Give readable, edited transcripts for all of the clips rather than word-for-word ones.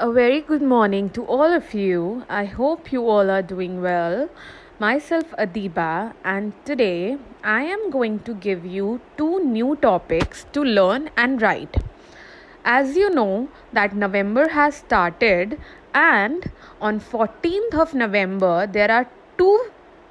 A very good morning to all of you. I hope you all are doing well. Myself Adiba, and today I am going to give you two new topics to learn and write. As you know that November has started, and on 14th of November there are two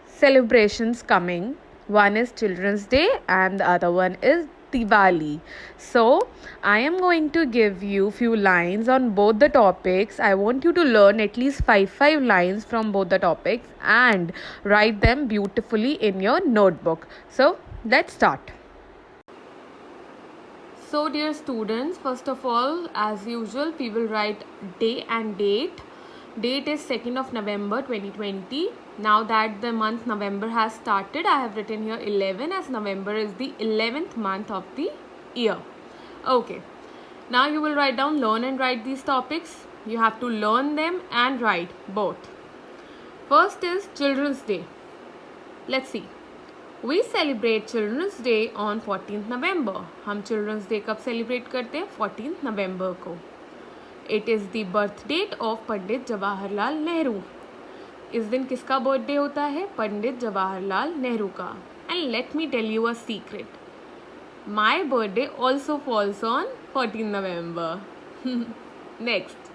celebrations coming. One is Children's Day and the other one is Diwali. So I am going to give you few lines on both the topics. I want you to learn at least five lines from both the topics and write them beautifully in your notebook. So let's start. So dear students, first of all, as usual, we will write day and date. Date is 2nd of November 2020. Now that the month November has started, I have written here 11 as November is the 11th month of the year. Okay. Now you will write down, learn and write these topics. You have to learn them and write both. First is Children's Day. Let's see. We celebrate Children's Day on 14th November. हम Children's Day कब celebrate करते हैं? 14th November को. It is the birth date of Pandit Jawaharlal Nehru. इस दिन किसका birthday होता है? पंडित जवाहरलाल नेहरू का. And let me tell you a secret. My birthday also falls on 14th November. Next,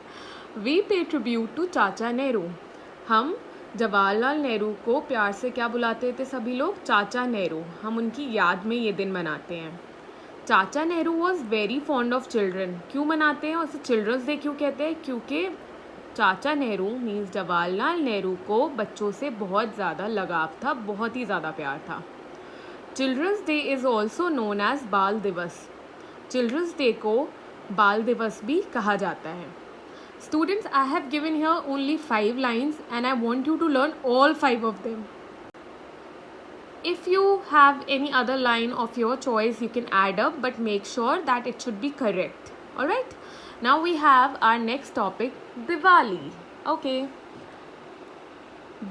we pay tribute to चाचा नेहरू. हम जवाहरलाल नेहरू को प्यार से क्या बुलाते थे सभी लोग? चाचा नेहरू. हम उनकी याद में ये दिन मनाते हैं. चाचा Nehru was very fond of children. क्यों मनाते हैं? उसे चिल्ड्रंस डे क्यों कहते हैं? क्योंकि चाचा नेहरू मीन्स जवाहरलाल नेहरू को बच्चों से बहुत ज़्यादा लगाव था, बहुत ही ज़्यादा प्यार था. Children's day is also known as Bal Diwas. Children's day को बाल दिवस भी कहा जाता है. Students, I have given here only 5 lines and I want you to learn all 5 of them. If you have any other line of your choice, you can add up, but make sure that it should be correct. Alright? Now we have our next topic, Diwali. Okay.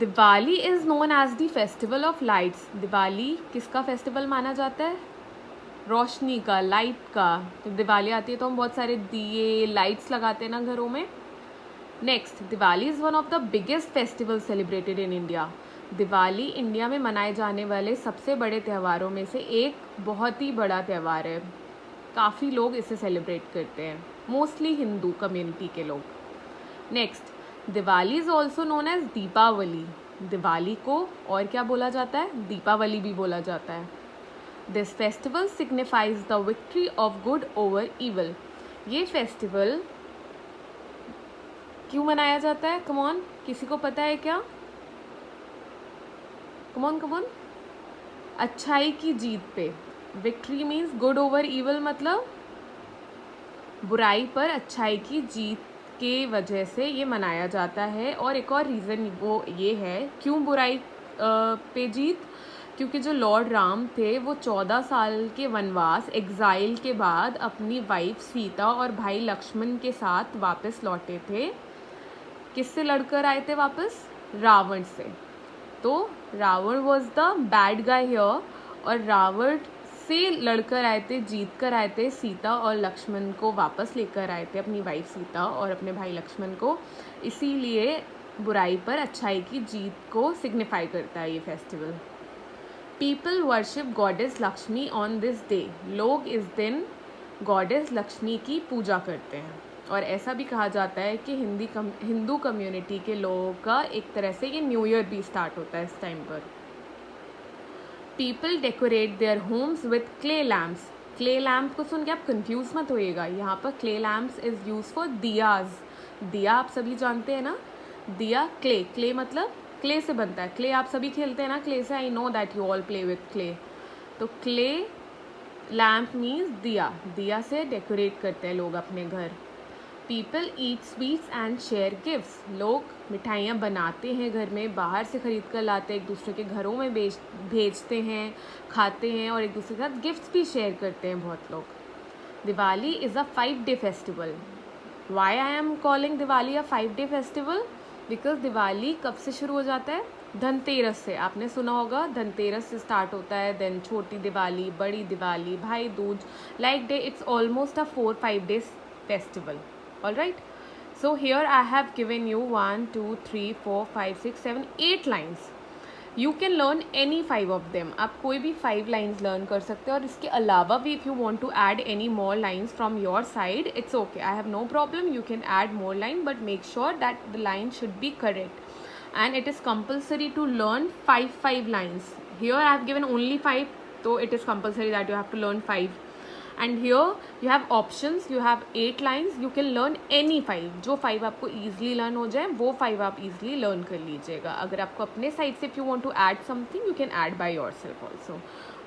Diwali is known as the festival of lights. Diwali किसका festival माना जाता है? रोशनी का, light का. जब दिवाली आती है तो हम बहुत सारे दिए, लाइट्स लगाते हैं ना घरों में. Next, Diwali is one of the biggest festival celebrated in India. Diwali India में मनाए जाने वाले सबसे बड़े त्योहारों में से एक बहुत ही बड़ा त्यौहार है. काफ़ी लोग इसे सेलिब्रेट करते हैं, मोस्टली हिंदू कम्युनिटी के लोग. Next, Diwali is also known as Deepavali. Diwali को और क्या बोला जाता है? दीपावली भी बोला जाता है. This festival signifies the victory of good over evil. ये फेस्टिवल क्यों मनाया जाता है? कम ऑन, किसी को पता है क्या? Come on. अच्छाई की जीत पे. Victory means good over evil, मतलब बुराई पर अच्छाई की जीत के वजह से ये मनाया जाता है. और एक और रीज़न वो ये है क्यों बुराई पे जीत, क्योंकि जो लॉर्ड राम थे वो 14 साल के वनवास एग्ज़ाइल के बाद अपनी वाइफ सीता और भाई लक्ष्मण के साथ वापस लौटे थे. किससे लड़कर आए थे वापस? रावण से. तो Ravana was the bad guy here, और रावण से लड़कर आए थे, जीत कर आए थे. सीता और लक्ष्मण को वापस लेकर आए थे, अपनी वाइफ सीता और अपने भाई लक्ष्मण को. इसीलिए बुराई पर अच्छाई की जीत को सिग्निफाई करता है ये festival. People worship goddess Lakshmi on this day. लोग इस दिन गॉडेस लक्ष्मी की पूजा करते हैं. और ऐसा भी कहा जाता है कि हिंदू कम्युनिटी के लोगों का एक तरह से ये न्यू ईयर भी स्टार्ट होता है इस टाइम पर. People decorate their homes with clay lamps. Clay lamp को सुन के आप कंफ्यूज मत होइएगा. यहाँ पर clay lamps is use for diyas. दिया आप सभी जानते हैं ना. दिया क्ले मतलब क्ले से बनता है. क्ले आप सभी खेलते हैं ना क्ले से. I know that you all play with clay. तो क्ले लैम्प मीन्स दिया से डेकोरेट करते हैं लोग अपने घर. People eat sweets and share gifts. लोग मिठाइयाँ बनाते हैं घर में, बाहर से ख़रीद कर लाते हैं, एक दूसरे के घरों में भेजते हैं, खाते हैं और एक दूसरे के साथ गिफ्ट्स भी शेयर करते हैं बहुत लोग. Diwali is a 5-day festival. Why I am calling Diwali a 5-day festival? Because Diwali कब से शुरू हो जाता है? धनतेरस से. आपने सुना होगा धनतेरस से स्टार्ट होता है. देन छोटी दिवाली, बड़ी दिवाली, भाई Dooj, like day. It's almost a 4-5 days festival. All right. So here I have given you 1, 2, 3, 4, 5, 6, 7, 8 lines. You can learn any 5 of them. आप कोई भी 5 lines learn कर सकते हो. और इसके अलावा भी if you want to add any more lines from your side, it's okay. I have no problem. You can add more line, but make sure that the line should be correct. And it is compulsory to learn 5 lines. Here I have given only 5, so it is compulsory that you have to learn 5. And here you have options. You have 8 lines. You can learn any 5. जो 5 आपको easily learn हो जाए वो 5 आप easily learn कर लीजिएगा. अगर आपको अपने side से if you want to add something, you can add by yourself also.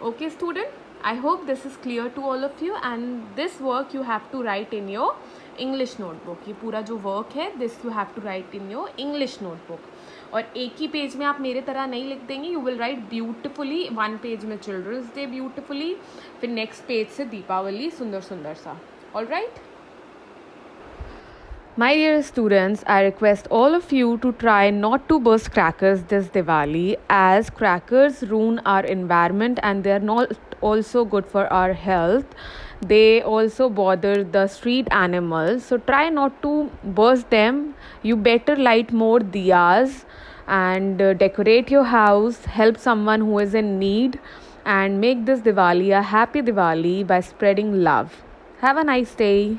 Okay student, I hope this is clear to all of you, and this work you have to write in your English notebook. ये पूरा जो work है this you have to write in your English notebook. और एक ही page में आप मेरे तरह नहीं लिख देंगे. You will write beautifully. 1 page में चिल्ड्रंस डे ब्यूटिफुली, फिर नेक्स्ट पेज से दीपावली सुंदर सुंदर सा. All right. My dear students, I request all of you to try not to burst crackers this Diwali, as crackers ruin our environment and they are not also good for our health. They also bother the street animals. So try not to burst them. You better light more diyas and decorate your house, help someone who is in need, and make this Diwali a happy Diwali by spreading love. Have a nice day.